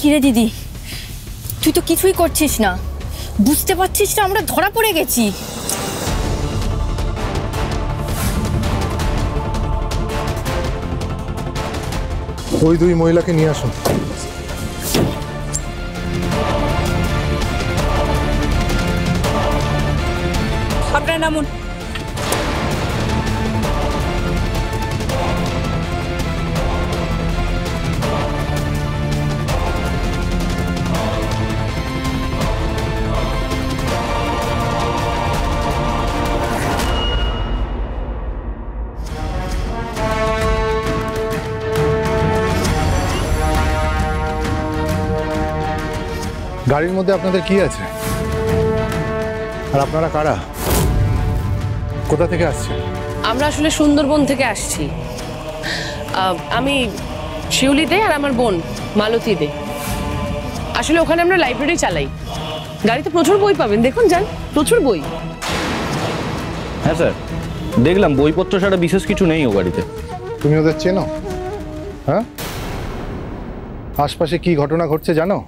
কিরে দিদি, তুই তো কিছুই করছিস না, বুঝতে পারছিস না আমরা ধরা পড়ে গেছি? ওই দুই মহিলাকে নিয়ে আসুন। আপনারা নামুন। গাড়ির মধ্যে আপনাদের কি আছে, আর আপনারা কারা, কোথা থেকে আসছেন? আমরা আসলে সুন্দরবন থেকে আসছি। আমি শিউলি দে আর আমার বোন মালতী দে। আসলে ওখানে আমরা লাইব্রেরি চালাই, গাড়িতে প্রচুর বই পাবেন, দেখুন যান, প্রচুর বই। হ্যাঁ স্যার, দেখলাম বইপত্র ছাড়া বিশেষ কিছু নেই ও গাড়িতে। তুমি ওদের চেনো? হ্যাঁ, আশপাশে কি ঘটনা ঘটছে জানো?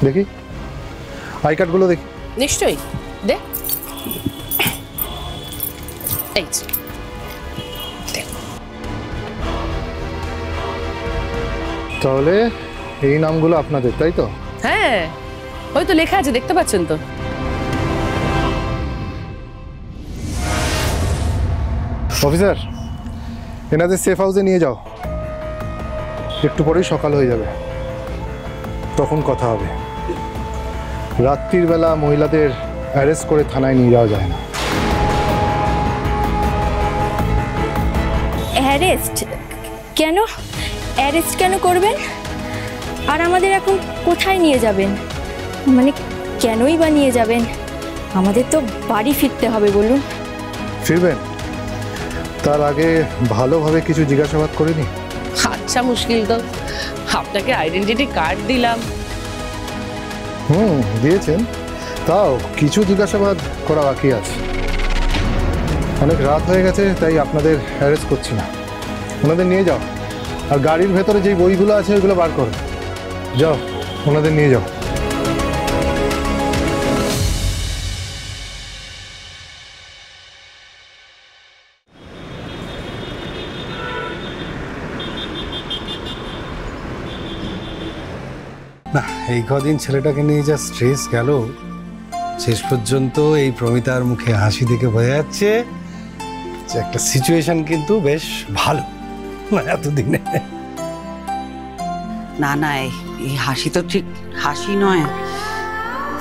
দেখি আই কার্ডগুলো দেখি। নিশ্চয়ই দে। এই তাহলে এই নামগুলো আপনাদের, তাই তো? হ্যাঁ, ওই তো লেখা আছে, দেখতে পাচ্ছেন তো। অফিসার, এনাদের সেফ হাউসে নিয়ে যাও, একটু পরেই সকাল হয়ে যাবে, তখন কথা হবে। রাত্রির বেলা মহিলাদের অ্যারেস্ট করে থানায় নিয়ে যাওয়া যায় না। অ্যারেস্ট কেন? অ্যারেস্ট কেন করবেন? আর আমাদের এখন কোথায় নিয়ে যাবেন? মানে কেনই বা নিয়ে যাবেন? আমাদের তো বাড়ি ফিরতে হবে, বলুন। ফিরবেন? তার আগে ভালোভাবে কিছু জিজ্ঞাসাবাদ করে নি। আচ্ছা, মুশকিল তো, আপনাকে আইডেন্টিটি কার্ড দিলাম। দিয়েছেন, তাও কিছু জিজ্ঞাসাবাদ করা বাকি আছে। অনেক রাত হয়ে গেছে, তাই আপনাদের অ্যারেস্ট করছি না। ওনাদের নিয়ে যাও, আর গাড়ির ভেতরে যেই বইগুলো আছে ওইগুলো বার করো। যাও, ওনাদের নিয়ে যাও। না, এই কদিন ছেলেটাকে নিয়ে যা স্ট্রেস গেল, শেষ পর্যন্ত এই প্রমিতার মুখে হাসি দেখে বোঝা যাচ্ছে যে একটা সিচুয়েশন কিন্তু বেশ ভালো না এতদিনে। না না, এই হাসি তো ঠিক হাসি নয়,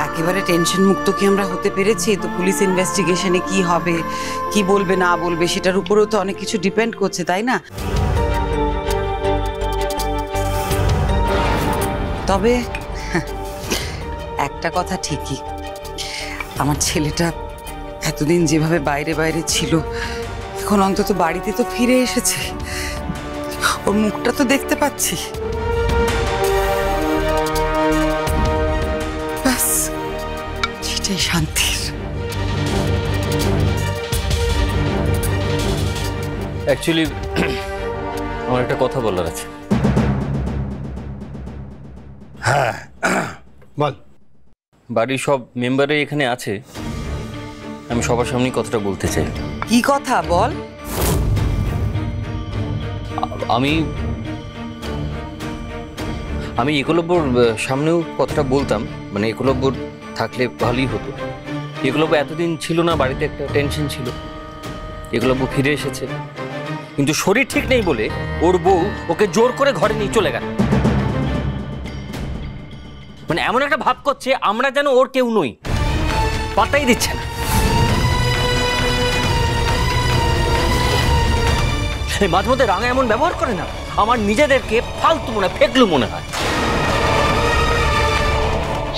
একেবারে টেনশন মুক্ত কি আমরা হতে পেরেছি? তো পুলিশ ইনভেস্টিগেশনে কি হবে, কি বলবে না বলবে, সেটার উপরেও তো অনেক কিছু ডিপেন্ড করছে, তাই না? তবে একটা কথা ঠিকই, আমার ছেলেটা এতদিন যেভাবে বাইরে বাইরে ছিল, এখন অন্তত বাড়িতে তো ফিরে এসেছে, ওর মুখটা তো দেখতে পাচ্ছি। ব্যাস, সেটাই শান্তির। অ্যাকচুয়ালি আমার একটা কথা বলার আছে। হ্যাঁ, বল। বাড়ির সব মেম্বারই এখানে আছে, আমি সবার সামনেই কথাটা বলতে চাই। কি কথা বল? আমি একলব্যর সামনেও কথাটা বলতাম, মানে একলব্য থাকলে ভালোই হতো। একলব্য এতদিন ছিল না, বাড়িতে একটা টেনশন ছিল। একলব্য ফিরে এসেছে, কিন্তু শরীর ঠিক নেই বলে ওর বউ ওকে জোর করে ঘরে নিয়ে চলে গেল। মানে এমন একটা ভাব করছে আমরা যেন ওর কেউ নই, পাত্তাই দিচ্ছে না। মাঝে মধ্যে রাঙা এমন ব্যবহার করে না, আমার নিজেদেরকে ফালতু মনে হয়, ফেকলু মনে হয়।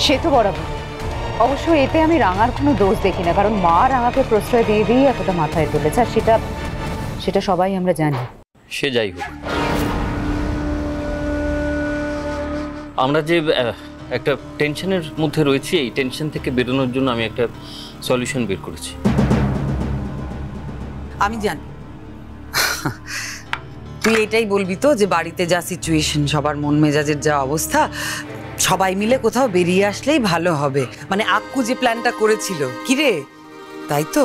সে তো বরাবর। অবশ্য এতে আমি রাঙার কোনো দোষ দেখি না, কারণ মা রাঙাকে প্রশ্রয় দিয়ে দিয়ে এতটা মাথায় তুলেছে, আর সেটা সবাই আমরা জানি। সে যাই হোক, আমরা যে একটা টেনশনের মধ্যে রয়েছি, এই টেনশন থেকে বেরোনোর জন্য আমি একটা সলিউশন বের করেছি। আমি জানি তুই এটাই বলবি তো যে বাড়িতে যা সিচুয়েশন, সবার মন মেজাজের যা অবস্থা, সবাই মিলে কোথাও বেরিয়ে আসলেই ভালো হবে। মানে আক্কু যে প্ল্যানটা করেছিল, কি রে, তাই তো?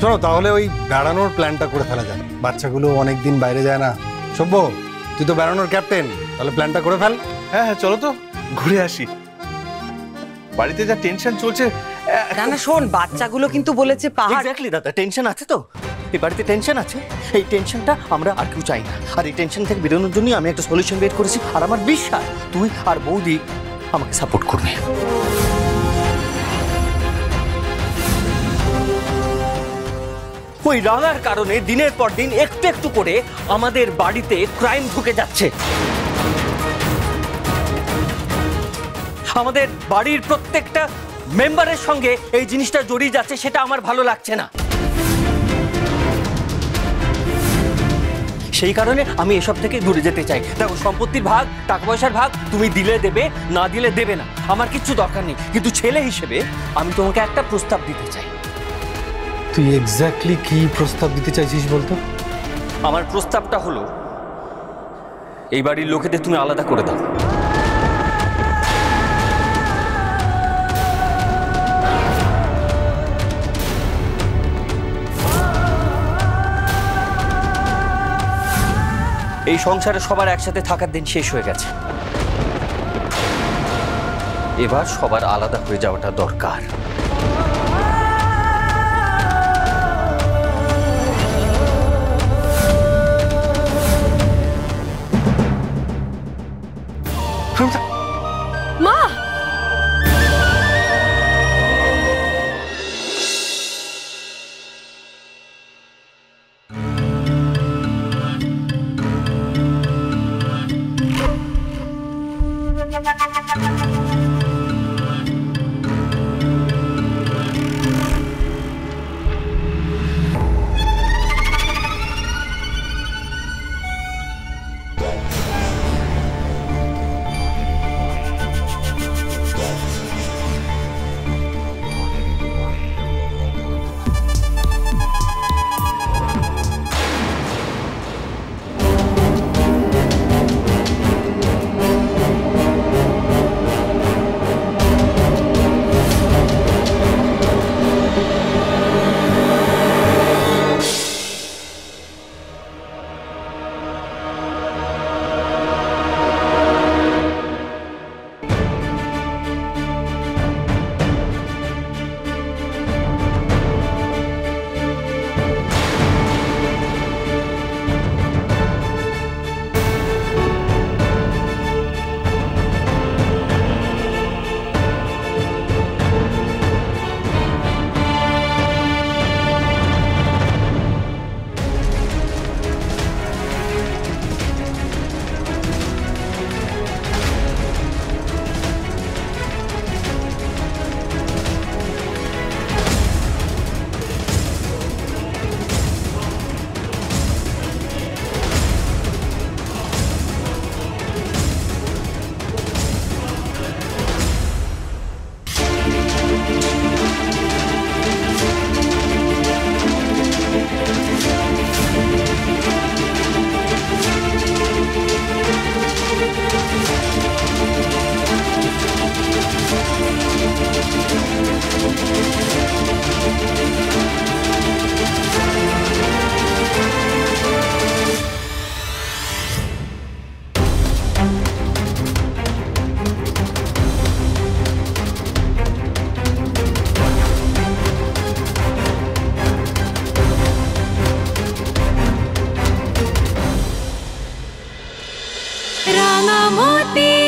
চলো তাহলে ওই বেড়ানোর প্ল্যানটা করে ফেলা যায়, বাচ্চাগুলো অনেকদিন বাইরে যায় না। সভ্য, তুই তো বেড়ানোর ক্যাপ্টেন, তাহলে প্ল্যানটা করে ফেল। হ্যাঁ হ্যাঁ, চলো তো ঘুরে আসি। বাড়িতে যা টেনশন চলছে। না না শোন, বাচ্চাগুলো কিন্তু বলেছে পাহাড়। এক্স্যাক্টলি দাদা, টেনশন আছে তো, এই বাড়িতে টেনশন আছে। এই টেনশনটা আমরা আর কেউ চাই না, আর এই টেনশন থেকে বেরোনোর জন্যই আমি একটা সলিউশন বের করেছি, আর আমার বিশ্বাস তুই আর বৌদি আমাকে সাপোর্ট করবে। ওই রাঙার কারণে দিনের পর দিন একটু একটু করে আমাদের বাড়িতে ক্রাইম ঢুকে যাচ্ছে। আমাদের বাড়ির প্রত্যেকটা মেম্বারের সঙ্গে এই জিনিসটা জড়িয়ে যাচ্ছে, সেটা আমার ভালো লাগছে না। সেই কারণে আমি এসব থেকে দূরে যেতে চাই। দেখো, সম্পত্তির ভাগ, টাকা পয়সার ভাগ তুমি দিলে দেবে, না দিলে দেবে না, আমার কিচ্ছু দরকার নেই। কিন্তু ছেলে হিসেবে আমি তোমাকে একটা প্রস্তাব দিতে চাই। তুই এক্স্যাক্টলি কি প্রস্তাব দিতে চাইছিস বলতো? আমার প্রস্তাবটা হলো, এই বাড়ির লোকেদের তুমি আলাদা করে দাও। এই সংসারে সবার একসাথে থাকার দিন শেষ হয়ে গেছে, এবার সবার আলাদা হয়ে যাওয়াটা দরকার। মা, রাঙামাটি